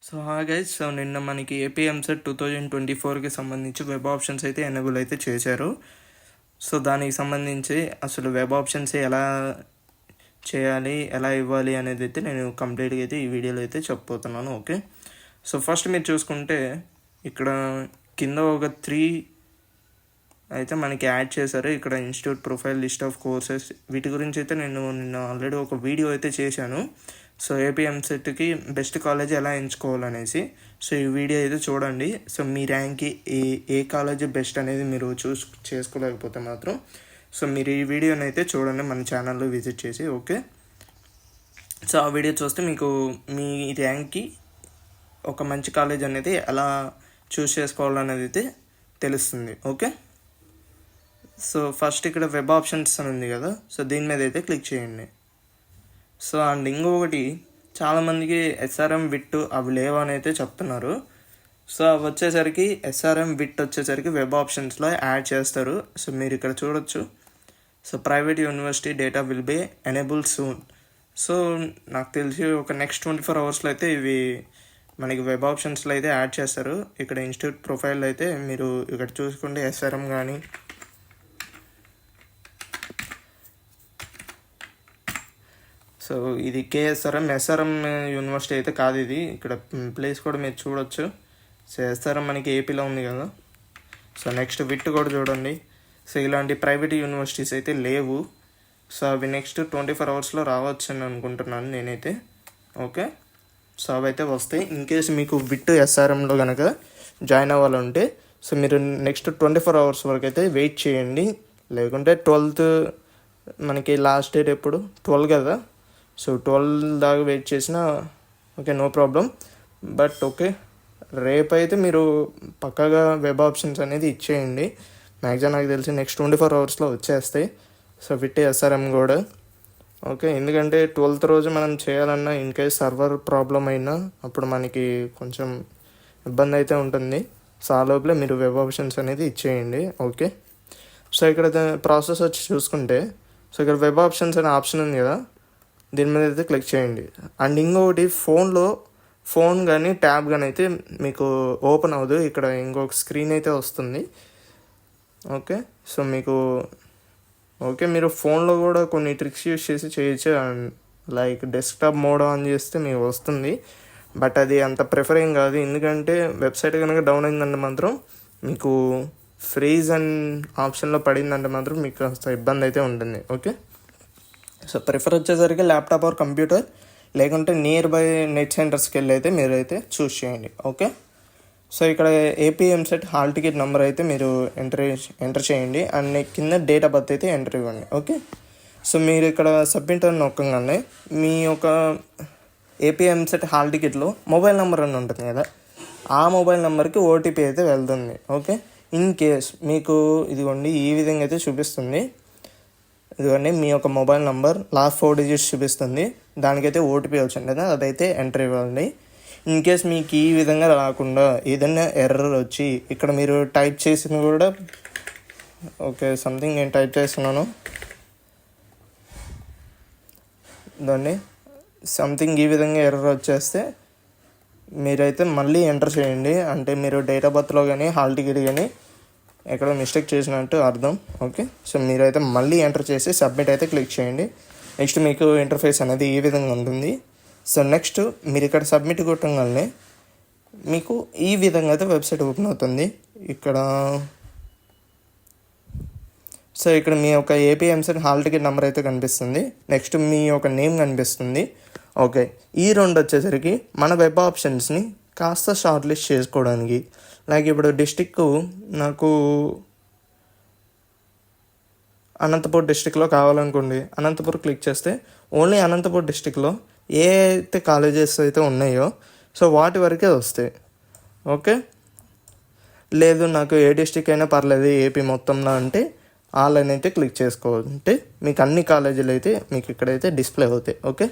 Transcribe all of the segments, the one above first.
So hi guys, so నిన్న మనకి AP EAMCET 2024కి సంబంధించి వెబ్ ఆప్షన్స్ అయితే ఎనేబుల్ అయితే చేశారు. సో దానికి సంబంధించి అసలు వెబ్ ఆప్షన్స్ ఎలా చేయాలి, ఎలా ఇవ్వాలి అనేది అయితే నేను కంప్లీట్గా అయితే ఈ వీడియోలో అయితే చెప్పబోతున్నాను. ఓకే, సో ఫస్ట్ మీరు చూసుకుంటే ఇక్కడ కింద ఒక 3 అయితే మనకి యాడ్ చేశారు. ఇక్కడ institute profile, list of courses, వీటి గురించి అయితే నేను నిన్న ఆల్రెడీ ఒక వీడియో అయితే చేశాను. సో ఏపీ ఎంసెట్కి బెస్ట్ కాలేజ్ ఎలా ఎంచుకోవాలనేసి. సో ఈ వీడియో అయితే చూడండి. సో మీ ర్యాంక్కి ఏ కాలేజ్ బెస్ట్ అనేది మీరు చేసుకోలేకపోతే మాత్రం సో మీరు ఈ వీడియోని అయితే చూడండి, మన ఛానల్లో విజిట్ చేసి. ఓకే, సో ఆ వీడియో చూస్తే మీకు మీ ర్యాంక్కి ఒక మంచి కాలేజ్ అనేది ఎలా చూస్ చేసుకోవాలనేది అయితే తెలుస్తుంది. ఓకే, సో ఫస్ట్ ఇక్కడ వెబ్ ఆప్షన్స్ అని ఉంది కదా, సో దీని మీద అయితే క్లిక్ చేయండి. సో అండ్ ఇంకొకటి చాలామందికి ఎస్ఆర్ఎం విట్ అవి లేవు అని అయితే చెప్తున్నారు. సో అవి వచ్చేసరికి ఎస్ఆర్ఎం విట్ వచ్చేసరికి వెబ్ ఆప్షన్స్లో యాడ్ చేస్తారు. సో మీరు ఇక్కడ చూడొచ్చు. So private university data will be enable soon. So నాకు తెలిసి ఒక నెక్స్ట్ 24 అవర్స్లో అయితే ఇవి మనకి వెబ్ ఆప్షన్స్లో అయితే యాడ్ చేస్తారు. ఇక్కడ ఇన్స్టిట్యూట్ ప్రొఫైల్ అయితే మీరు ఇక్కడ చూసుకుంటే ఎస్ఆర్ఎం కానీ, సో ఇది కేఎస్ఆర్ఎం, ఎస్ఆర్ఎం యూనివర్సిటీ అయితే కాదు ఇది. ఇక్కడ ప్లేస్ కూడా మీరు చూడొచ్చు. సో ఎస్ఆర్ఎం మనకి ఏపీలో ఉంది కదా. సో నెక్స్ట్ విట్ కూడా చూడండి. సో ఇలాంటి ప్రైవేట్ యూనివర్సిటీస్ అయితే లేవు. సో అవి నెక్స్ట్ 24 అవర్స్లో రావచ్చు అని అనుకుంటున్నాను నేనైతే. ఓకే, సో అవి అయితే వస్తాయి. ఇన్ కేసు మీకు విట్ ఎస్ఆర్ఎంలో కనుక జాయిన్ అవ్వాలంటే సో మీరు నెక్స్ట్ 24 అవర్స్ వరకు అయితే వెయిట్ చేయండి. లేకుంటే 12th మనకి లాస్ట్ డేట్ ఎప్పుడు 12 కదా. సో 12 దాకా వెయిట్ చేసినా okay, no problem. But okay, రేపైతే మీరు పక్కాగా వెబ్ ఆప్షన్స్ అనేది ఇచ్చేయండి. మ్యాక్సిమం నాకు తెలిసి నెక్స్ట్ 24 అవర్స్లో వచ్చేస్తాయి. సో విట్ ఎస్ఆర్ఎం కూడా ఓకే. ఎందుకంటే 12th రోజు మనం చేయాలన్నా ఇన్ కేస్ సర్వర్ ప్రాబ్లం అయినా అప్పుడు మనకి కొంచెం ఇబ్బంది అయితే ఉంటుంది. సో ఆ లోపలే మీరు వెబ్ ఆప్షన్స్ అనేది ఇచ్చేయండి. ఓకే, సో ఇక్కడ ప్రాసెస్ వచ్చి చూసుకుంటే సో ఇక్కడ వెబ్ ఆప్షన్స్ అనే ఆప్షన్ ఉంది కదా, దీని మీద అయితే క్లిక్ చేయండి. అండ్ ఇంకొకటి ఫోన్ కానీ ట్యాబ్ కానీ అయితే మీకు ఓపెన్ అవ్వదు. ఇక్కడ ఇంకొక స్క్రీన్ అయితే వస్తుంది. ఓకే, సో మీకు ఓకే మీరు ఫోన్లో కూడా కొన్ని ట్రిక్స్ యూస్ చేసి చేయొచ్చు. లైక్ డెస్క్టాప్ మోడ్ ఆన్ చేస్తే మీకు వస్తుంది. బట్ అది అంత ప్రిఫర్ ఏం కాదు. ఎందుకంటే వెబ్సైట్ కనుక డౌన్ అయిందంటే మాత్రం మీకు ఫ్రీజ్ అండ్ ఆప్షన్లో పడిందంటే మాత్రం మీకు కాస్త ఇబ్బంది అయితే ఉంటుంది. ఓకే, సో ప్రిఫర్ వచ్చేసరికి ల్యాప్టాప్ ఆర్ కంప్యూటర్, లేకుంటే నియర్ బై నెట్ సెంటర్స్కి వెళ్ళి అయితే మీరు అయితే చూస్ చేయండి. ఓకే, సో ఇక్కడ AP EAMCET hall ticket number అయితే మీరు ఎంటర్ చేయండి. అండ్ కింద డేట్ ఆఫ్ బర్త్ అయితే ఎంటర్ ఇవ్వండి. ఓకే, సో మీరు ఇక్కడ సబ్మిట్ అని నొక్కగానే మీ యొక్క ఏపీ ఎంసెట్ హాల్ టికెట్లో మొబైల్ నెంబర్ అని ఉంటుంది కదా, ఆ మొబైల్ నెంబర్కి ఓటీపీ అయితే వెళ్తుంది. ఓకే, ఇన్ కేస్ మీకు ఇదిగోండి ఈ విధంగా అయితే చూపిస్తుంది. ఇదిగోండి మీ యొక్క మొబైల్ నెంబర్ లాస్ట్ 4 డిజిట్స్ చూపిస్తుంది. దానికైతే ఓటీపీ వచ్చింది కదా, అదైతే ఎంటర్ ఇవ్వండి. ఇన్ కేస్ మీకు ఈ విధంగా రాకుండా ఏదైనా ఎర్రర్ వచ్చి ఇక్కడ మీరు టైప్ చేసిన కూడా ఓకే సంథింగ్ నేను టైప్ చేస్తున్నాను దాన్ని సంథింగ్ ఈ విధంగా ఎర్రర్ వచ్చేస్తే మీరైతే మళ్ళీ ఎంటర్ చేయండి. అంటే మీరు డేట్ ఆఫ్ బర్త్లో కానీ హాల్ టికెట్ కానీ ఎక్కడో మిస్టేక్ చేసినట్టు అర్థం. ఓకే, సో మీరైతే మళ్ళీ ఎంటర్ చేసి సబ్మిట్ అయితే క్లిక్ చేయండి. నెక్స్ట్ మీకు ఇంటర్ఫేస్ అనేది ఈ విధంగా ఉంటుంది. సో నెక్స్ట్ మీరు ఇక్కడ సబ్మిట్ కొట్టగానే మీకు ఈ విధంగా అయితే వెబ్సైట్ ఓపెన్ అవుతుంది. ఇక్కడ సో ఇక్కడ మీ యొక్క AP EAMCET hall ticket number అయితే కనిపిస్తుంది. నెక్స్ట్ మీ యొక్క నేమ్ కనిపిస్తుంది. ఓకే, ఈ రెండు వచ్చేసరికి మన వెబ్ ఆప్షన్స్ని కాస్త షార్ట్ లిస్ట్ చేసుకోవడానికి. లైక్ ఇప్పుడు డిస్టిక్ నాకు అనంతపూర్ డిస్టిక్లో కావాలనుకోండి, అనంతపూర్ క్లిక్ చేస్తే ఓన్లీ అనంతపూర్ డిస్టిక్లో ఏ అయితే కాలేజెస్ అయితే ఉన్నాయో సో వాటి వరకే వస్తాయి. ఓకే, లేదు నాకు ఏ డిస్టిక్ అయినా పర్లేదు ఏపీ మొత్తంలో అంటే ఆల్ అని అయితే క్లిక్ చేసుకోవాలంటే మీకు అన్ని కాలేజీలు అయితే మీకు ఇక్కడైతే డిస్ప్లే అవుతాయి. ఓకే,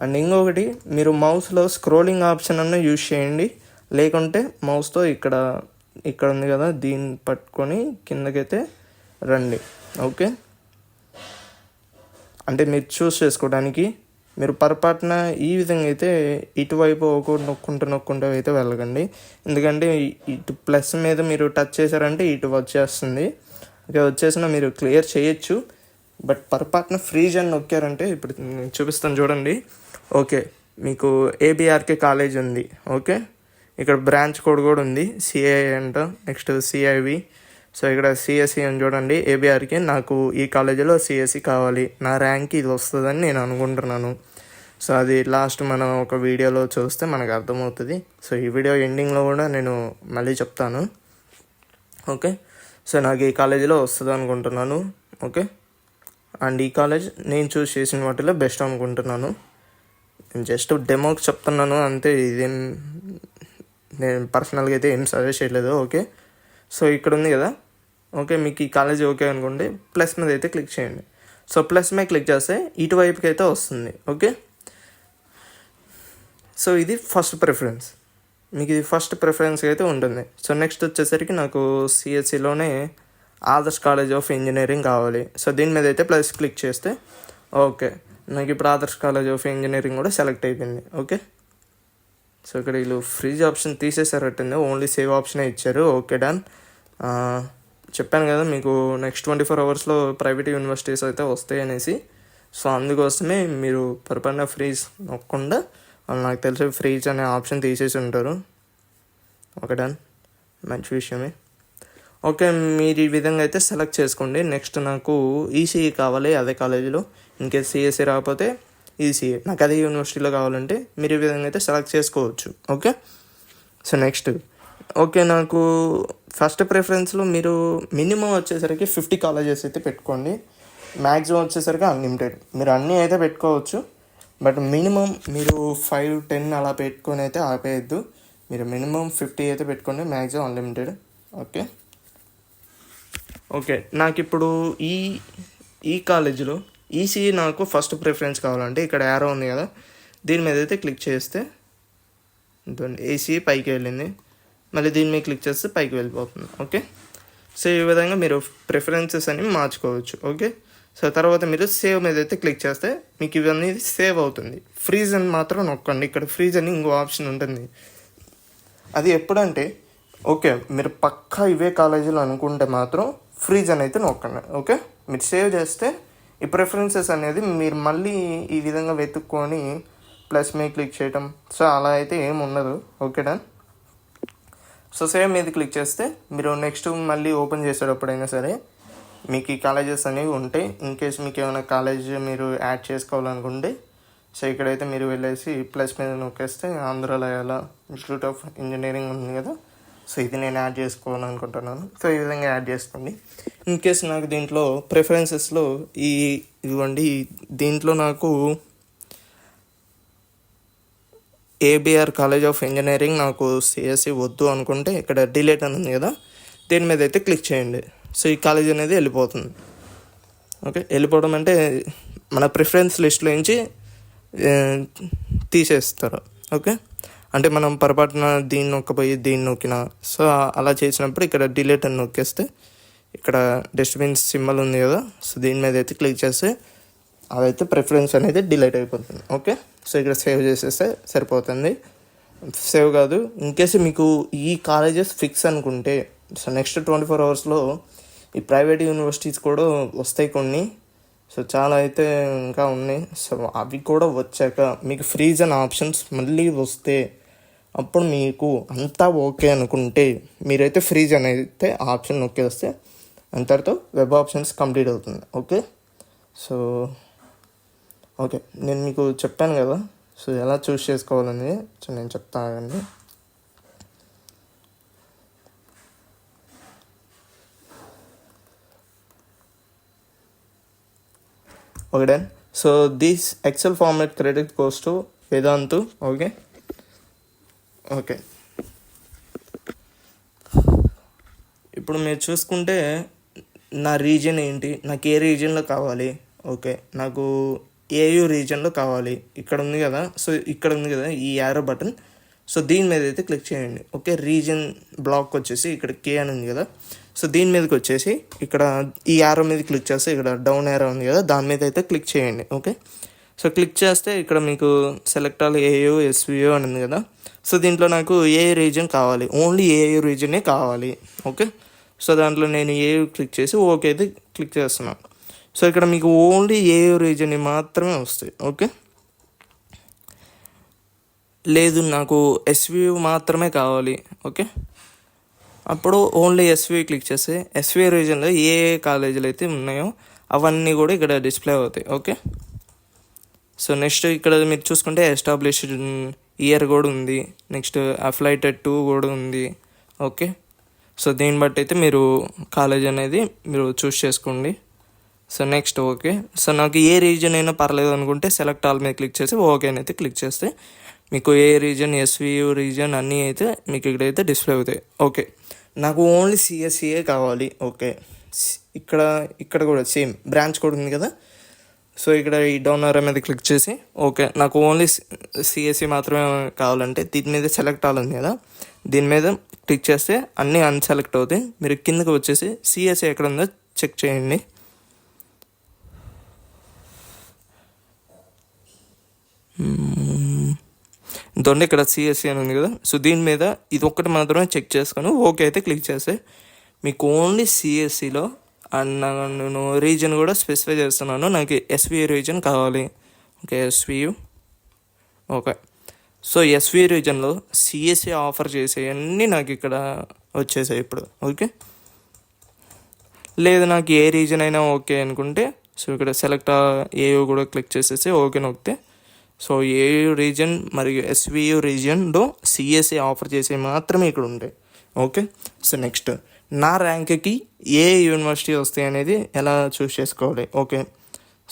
అండ్ ఇంకొకటి మీరు మౌస్లో స్క్రోలింగ్ ఆప్షన్ అన్న యూజ్ చేయండి. లేకుంటే మౌస్తో ఇక్కడ ఉంది కదా, దీన్ని పట్టుకొని కిందకైతే రండి. ఓకే, అంటే మీరు చూస్ చేసుకోవడానికి మీరు పొరపాటున ఈ విధంగా అయితే ఇటువైపు ఒకటి నొక్కుంటూ అయితే వెళ్ళకండి. ఎందుకంటే ఇటు ప్లస్ మీద మీరు టచ్ చేశారంటే ఇటు వచ్చేస్తుంది. ఓకే, వచ్చేసిన మీరు క్లియర్ చేయొచ్చు. బట్ పొరపాటున ఫ్రీజ్ అని నొక్కారంటే ఇప్పుడు నేను చూపిస్తాను చూడండి. ఓకే, మీకు ఏబిఆర్కే కాలేజ్ ఉంది. ఓకే, ఇక్కడ బ్రాంచ్ కోడ్ కూడా ఉంది, సిఐ అంట, నెక్స్ట్ సిఐవి. సో ఇక్కడ సిఎస్సి అని చూడండి, ఏబిఆర్కి. నాకు ఈ కాలేజీలో సిఎస్సి కావాలి, నా ర్యాంక్ ఇది వస్తుందని నేను అనుకుంటున్నాను. సో అది లాస్ట్ మనం ఒక వీడియోలో చూస్తే మనకు అర్థమవుతుంది. సో ఈ వీడియో ఎండింగ్లో కూడా నేను మళ్ళీ చెప్తాను. ఓకే, సో నాకు ఈ కాలేజీలో వస్తుంది అనుకుంటున్నాను. ఓకే, అండ్ ఈ కాలేజ్ నేను చూస్ చేసిన వాటిలో బెస్ట్ అనుకుంటున్నాను. నేను జస్ట్ డెమోకి చెప్తున్నాను అంతే, ఇదేం నేను పర్సనల్గా అయితే ఏం సజెస్ట్ చేయలేదు. ఓకే, సో ఇక్కడ ఉంది కదా. ఓకే, మీకు ఈ కాలేజ్ ఓకే అనుకోండి, ప్లస్ మీద అయితే క్లిక్ చేయండి. సో ప్లస్ మీద క్లిక్ చేస్తే ఇటువైపుకి అయితే వస్తుంది. ఓకే, సో ఇది ఫస్ట్ ప్రిఫరెన్స్, మీకు ఇది ఫస్ట్ ప్రిఫరెన్స్ అయితే ఉంటుంది. సో నెక్స్ట్ వచ్చేసరికి నాకు సిఎస్సిలోనే ఆదర్శ్ కాలేజ్ ఆఫ్ ఇంజనీరింగ్ కావాలి. సో దీని మీద అయితే ప్లస్ క్లిక్ చేస్తే ఓకే, నాకు ఇప్పుడు ఆదర్శ్ కాలేజ్ ఆఫ్ ఇంజనీరింగ్ కూడా సెలెక్ట్ అయిపోయింది. ఓకే, సో ఇక్కడ వీళ్ళు ఫ్రీజ్ ఆప్షన్ తీసేసారట్టుంది, ఓన్లీ సేవ్ ఆప్షనే ఇచ్చారు. Okay, done. చెప్పాను కదా మీకు నెక్స్ట్ 24 అవర్స్లో ప్రైవేట్ యూనివర్సిటీస్ అయితే వస్తాయి అనేసి. సో అందుకోసమే మీరు పొరపాటున ఫ్రీజ్ నొక్కకుండా, నాకు తెలిసి ఫ్రీజ్ అనే ఆప్షన్ తీసేసి ఉంటారు. ఓకే, డన్, మంచి విషయమే. ఓకే, మీరు ఈ విధంగా అయితే సెలెక్ట్ చేసుకోండి. నెక్స్ట్ నాకు ఈసీఈ కావాలి అదే కాలేజీలో, ఇన్కేస్ సిఎస్సి రాకపోతే ఈసీఈ, నాకు అదే యూనివర్సిటీలో కావాలంటే మీరు ఈ విధంగా అయితే సెలెక్ట్ చేసుకోవచ్చు. ఓకే, సో నెక్స్ట్ ఓకే, నాకు ఫస్ట్ ప్రిఫరెన్స్లో మీరు మినిమం వచ్చేసరికి 50 కాలేజెస్ అయితే పెట్టుకోండి. మ్యాక్సిమం వచ్చేసరికి అన్లిమిటెడ్, మీరు అన్నీ అయితే పెట్టుకోవచ్చు. బట్ మినిమం మీరు 5-10 అలా పెట్టుకొని అయితే ఆపేయద్దు. మీరు మినిమం 50 అయితే పెట్టుకోండి, మ్యాక్సిమం అన్లిమిటెడ్. ఓకే, ఓకే, నాకు ఇప్పుడు ఈ కాలేజీలో ఈసీఈ నాకు ఫస్ట్ ప్రిఫరెన్స్ కావాలంటే ఇక్కడ యారో ఉంది కదా, దీని మీద అయితే క్లిక్ చేస్తే ఈసీఈ పైకి వెళ్ళింది, మళ్ళీ దీని మీద క్లిక్ చేస్తే పైకి వెళ్ళిపోతుంది. ఓకే, సో ఈ విధంగా మీరు ప్రిఫరెన్సెస్ అని మార్చుకోవచ్చు. ఓకే, సో తర్వాత మీరు సేవ్ మీద అయితే క్లిక్ చేస్తే మీకు ఇవన్నీ సేవ్ అవుతుంది. ఫ్రీజ్ అని మాత్రం నొక్కండి, ఇక్కడ ఫ్రీజ్ అని ఇంకో ఆప్షన్ ఉంటుంది. అది ఎప్పుడంటే ఓకే, మీరు పక్కా ఇవే కాలేజీలో అనుకుంటే మాత్రం ఫ్రీజ్ అని అయితే నొక్కండి. ఓకే, మీరు సేవ్ చేస్తే ఈ ప్రిఫరెన్సెస్ అనేది మీరు మళ్ళీ ఈ విధంగా వెతుక్కొని ప్లస్ మీద క్లిక్ చేయటం, సో అలా అయితే ఏమి ఉండదు. Okay, done. సో సేవ్ మీద క్లిక్ చేస్తే మీరు నెక్స్ట్ మళ్ళీ ఓపెన్ చేసేటప్పుడైనా సరే మీకు ఈ కాలేజెస్ అనేవి ఉంటాయి. ఇన్కేస్ మీకు ఏమైనా కాలేజ్ మీరు యాడ్ చేసుకోవాలనుకుంటే సో ఇక్కడైతే మీరు వెళ్ళేసి ప్లస్ మీద నొక్కేస్తే ఆంధ్రాలయాల ఇన్స్టిట్యూట్ ఆఫ్ ఇంజనీరింగ్ ఉంది కదా, సో ఇది నేను యాడ్ చేసుకోవాలనుకుంటున్నాను. సో ఈ విధంగా యాడ్ చేసుకోండి. ఇన్కేస్ నాకు దీంట్లో ప్రిఫరెన్సెస్లో ఇవ్వండి, దీంట్లో నాకు ఏబిఆర్ కాలేజ్ ఆఫ్ ఇంజనీరింగ్ నాకు సిఎస్సి వద్దు అనుకుంటే ఇక్కడ డిలీట్ అని ఉంది కదా, దీని మీద అయితే క్లిక్ చేయండి. సో ఈ కాలేజ్ అనేది వెళ్ళిపోతుంది. ఓకే, వెళ్ళిపోవడం అంటే మన ప్రిఫరెన్స్ లిస్ట్లో నుంచి తీసేస్తారు. ఓకే, అంటే మనం పొరపాటున దీన్ని నొక్కపోయి దీన్ని నొక్కినా, సో అలా చేసినప్పుడు ఇక్కడ డిలీట్ అని నొక్కేస్తే ఇక్కడ డస్ట్బిన్ సింబల్ ఉంది కదా, సో దీని మీద అయితే క్లిక్ చేస్తే అదైతే ప్రిఫరెన్స్ అనేది డిలీట్ అయిపోతుంది. ఓకే, సో ఇక్కడ సేవ్ చేసేస్తే సరిపోతుంది. సేవ్ కాదు, ఇన్కేస్ మీకు ఈ కాలేజెస్ ఫిక్స్ అనుకుంటే సో నెక్స్ట్ 24 అవర్స్లో ఈ ప్రైవేట్ యూనివర్సిటీస్ కూడా వస్తాయి కొన్ని, సో చాలా అయితే ఇంకా ఉన్నాయి. సో అవి కూడా వచ్చాక మీకు ఫ్రీజ్ అండ్ ఆప్షన్స్ మళ్ళీ వస్తే అప్పుడు మీకు అంతా ఓకే అనుకుంటే మీరైతే ఫ్రీజ్ అనేది అయితే ఆప్షన్ నొక్కేస్తే అంతటితో వెబ్ ఆప్షన్స్ కంప్లీట్ అవుతుంది. ఓకే, సో ఓకే, నేను మీకు చెప్పాను కదా సో ఎలా చూస్ చేసుకోవాలని, సో నేను చెప్తానండి. Okay, done. So this excel format credit goes to Vedantu. Okay, okay, ఇప్పుడు మీరు చూసుకుంటే నా రీజియన్ ఏంటి, నాకు ఏ రీజియన్లో కావాలి. ఓకే, నాకు ఏయూ రీజియన్లో కావాలి. ఇక్కడ ఉంది కదా, సో ఇక్కడ ఉంది కదా ఈ యారో బటన్, సో దీని మీద అయితే క్లిక్ చేయండి. ఓకే, రీజియన్ బ్లాక్ వచ్చేసి ఇక్కడ కే అని ఉంది కదా, సో దీని మీదకి వచ్చేసి ఇక్కడ ఈ యారో మీద క్లిక్ చేస్తే ఇక్కడ డౌన్ యారో ఉంది కదా, దాని మీద అయితే క్లిక్ చేయండి. ఓకే, సో క్లిక్ చేస్తే ఇక్కడ మీకు సెలెక్ట్ ఆల్ ఏయూ ఎస్వియో అని ఉంది కదా. సో దీంట్లో నాకు ఏ రీజన్ కావాలి, ఓన్లీ ఏయూ రీజనే కావాలి. ఓకే, సో దాంట్లో నేను ఏయూ క్లిక్ చేసి ఓకే అయితే క్లిక్ చేస్తున్నాను. సో ఇక్కడ మీకు ఓన్లీ ఏయూ రీజన్ మాత్రమే వస్తాయి. ఓకే, లేదు నాకు ఎస్వియు మాత్రమే కావాలి. ఓకే, అప్పుడు ఓన్లీ ఎస్వి క్లిక్ చేస్తే ఎస్వి రీజన్లో ఏ కాలేజీలు అయితే ఉన్నాయో అవన్నీ కూడా ఇక్కడ డిస్ప్లే అవుతాయి. ఓకే, సో నెక్స్ట్ ఇక్కడ మీరు చూసుకుంటే ఎస్టాబ్లిష్డ్ ఇయర్ కూడా ఉంది, నెక్స్ట్ అఫ్లైటెడ్ 2 కూడా ఉంది. ఓకే, సో దీన్ని బట్టి అయితే మీరు కాలేజ్ అనేది మీరు చూస్ చేసుకోండి. సో నెక్స్ట్ ఓకే, సో నాకు ఏ రీజన్ అయినా పర్లేదు అనుకుంటే సెలెక్ట్ ఆల్ మీద క్లిక్ చేసి ఓకే అని అయితే క్లిక్ చేస్తే మీకు ఏ రీజన్ ఎస్వియు రీజన్ అన్నీ అయితే మీకు ఇక్కడైతే డిస్ప్లే అవుతాయి. ఓకే, నాకు ఓన్లీ సిఎస్సిఏ కావాలి. ఓకే, ఇక్కడ కూడా సేమ్ బ్రాంచ్ కూడా ఉంది కదా. సో ఇక్కడ ఈ డౌన్ ఆరో మీద క్లిక్ చేసి ఓకే నాకు ఓన్లీ సిఎస్సి మాత్రమే కావాలంటే దీని మీద సెలెక్ట్ అవ్వాలి కదా, దీని మీద క్లిక్ చేస్తే అన్నీ అన్సెలెక్ట్ అవుతాయి. మీరు కిందకి వచ్చేసి సిఎస్సి ఎక్కడ ఉందో చెక్ చేయండి. దొండ ఇక్కడ సిఎస్సి అని ఉంది కదా. సో దీని మీద ఇది ఒక్కటి మాత్రమే చెక్ చేసుకొని ఓకే అయితే క్లిక్ చేస్తే మీకు ఓన్లీ సిఎస్సిలో అండ్ నేను రీజన్ కూడా స్పెసిఫై చేస్తున్నాను, నాకు ఎస్వియు రీజన్ కావాలి. Okay, SVU. Okay, so SVU రీజన్లో సిఎస్సి ఆఫర్ చేసేవన్నీ నాకు ఇక్కడ వచ్చేసాయి ఇప్పుడు. ఓకే, లేదు నాకు ఏ రీజన్ అయినా ఓకే అనుకుంటే సో ఇక్కడ సెలెక్ట్ ఏయూ కూడా క్లిక్ చేసేసి ఓకే నొక్కితే సో ఏయూ రీజన్ మరియు ఎస్వియు రీజన్లో సిఎస్సి ఆఫర్ చేసేవి మాత్రమే ఇక్కడ ఉంటాయి. ఓకే, సో నెక్స్ట్ నా ర్యాంక్కి ఏ యూనివర్సిటీ వస్తాయి అనేది ఎలా చూస్ చేసుకోవాలి. ఓకే,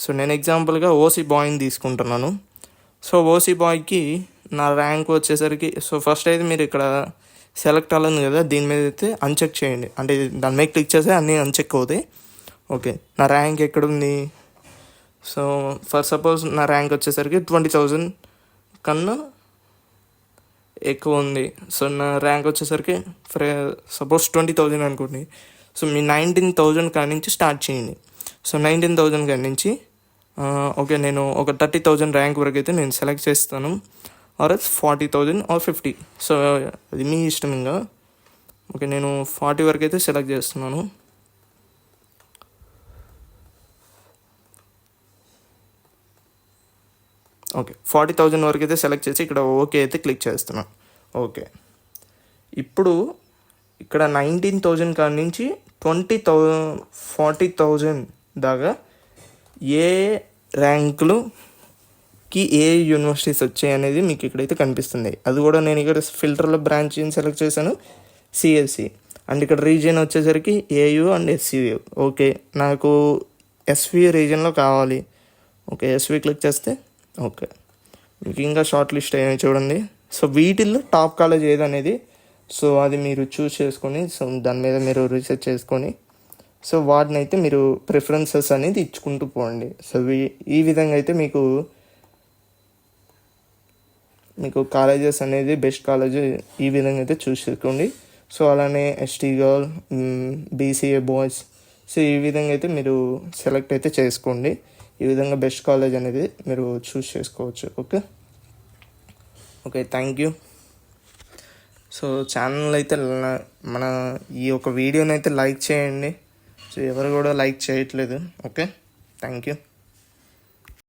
సో నేను ఎగ్జాంపుల్గా ఓసీ బాయ్ని తీసుకుంటున్నాను. సో ఓసీ బాయ్కి నా ర్యాంక్ వచ్చేసరికి సో ఫస్ట్ అయితే మీరు ఇక్కడ సెలెక్ట్ అవ్వాలి కదా, దీని మీద అయితే అన్చెక్ చేయండి, అంటే దాని మీద క్లిక్ చేస్తే అన్నీ అన్చెక్ అవుతాయి. ఓకే, నా ర్యాంక్ ఎక్కడుంది, సో ఫర్ సపోజ్ నా ర్యాంక్ వచ్చేసరికి 20,000 కన్నా ఎక్కువ ఉంది. సో నా ర్యాంక్ వచ్చేసరికి ఫర్ సపోజ్ 20,000 అనుకోండి. సో మీ 19,000 కాడి నుంచి స్టార్ట్ చేయండి. సో 19,000 కాడి నుంచి ఓకే నేను ఒక 30,000 ర్యాంక్ వరకు అయితే నేను సెలెక్ట్ చేస్తాను, ఆర్ 40,000 ఆర్ 50. సో అది మీ ఇష్టం ఇంకా. ఓకే, నేను 40 వరకు అయితే సెలెక్ట్ చేస్తున్నాను. ఓకే, 40,000 వరకు అయితే సెలెక్ట్ చేసి ఇక్కడ ఓకే అయితే క్లిక్ చేస్తున్నాను. ఓకే, ఇప్పుడు ఇక్కడ 19,000 కాడి నుంచి 40,000 దాకా ఏ ర్యాంకులుకి ఏ యూనివర్సిటీస్ వచ్చాయి అనేది మీకు ఇక్కడైతే కనిపిస్తుంది. అది కూడా నేను ఇక్కడ ఫిల్టర్లో బ్రాంచ్ సెలెక్ట్ చేశాను సిఎస్సి, అండ్ ఇక్కడ రీజియన్ వచ్చేసరికి ఏయూ అండ్ ఎస్సియు. ఓకే, నాకు ఎస్వి రీజియన్లో కావాలి. ఓకే, ఎస్వి క్లిక్ చేస్తే ఓకే మీకు ఇంకా షార్ట్ లిస్ట్ అయ్యాయి చూడండి. సో వీటిల్లో టాప్ కాలేజ్ ఏదనేది సో అది మీరు చూస్ చేసుకొని సో దాని మీద మీరు రీసెర్చ్ చేసుకొని సో వాటిని అయితే మీరు ప్రిఫరెన్సెస్ అనేది ఇచ్చుకుంటూ పోండి. సో ఈ విధంగా అయితే మీకు కాలేజెస్ అనేది బెస్ట్ కాలేజ్ ఈ విధంగా అయితే చూస్ చేసుకోండి. సో అలానే ST girl, BCA boys, so ఈ విధంగా అయితే మీరు సెలెక్ట్ అయితే చేసుకోండి. ఈ విధంగా బెస్ట్ కాలేజ్ అనేది మీరు చూస్ చేసుకోవచ్చు. Okay, thank you. So channel అయితే మన ఈ ఒక వీడియోని అయితే లైక్ చేయండి. సో ఎవరు కూడా లైక్ చేయట్లేదు. Okay, thank you.